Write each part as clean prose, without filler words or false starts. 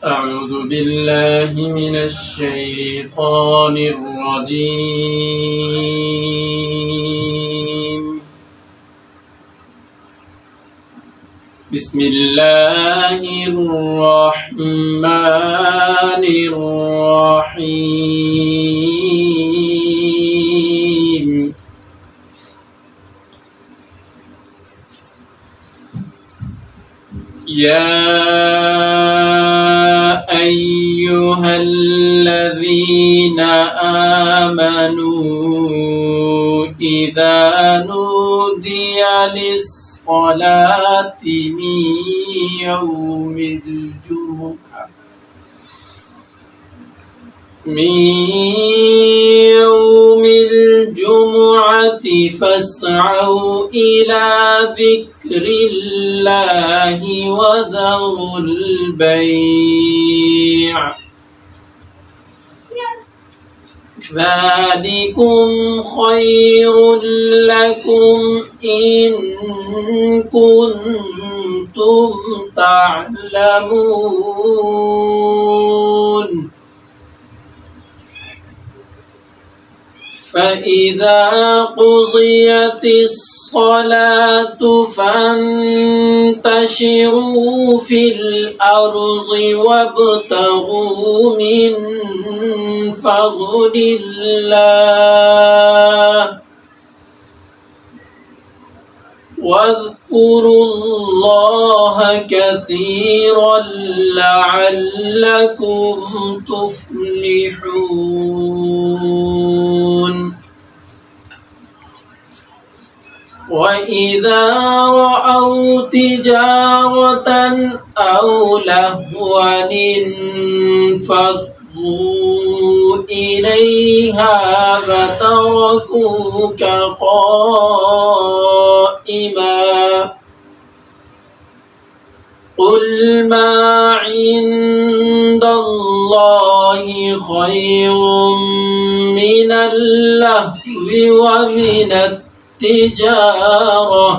أعوذ بالله من الشيطان الرجيم. بسم الله الرحمن الرحيم. يا أيها الذين آمنوا إذا نودي للصلاة من يوم الجمعة فاسعوا إلى ذكر الله وذروا البيع ذلكم خير لكم إن كنتم تعلمون. فإذا قضيت الصلاة فانتشروا في الأرض وابتغوا من فضل الله واذكروا الله كثيرا لعلكم تفلحون. وإذا رأوا تجارة أو لهوا انفضوا إليها وتركوك قائما. قل ما عند الله خير من اللهو ومن التجارة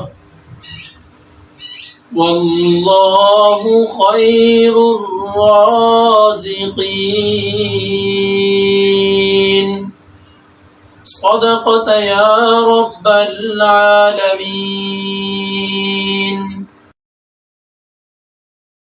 والله خير الرازقين. صدقت يا رب العالمين.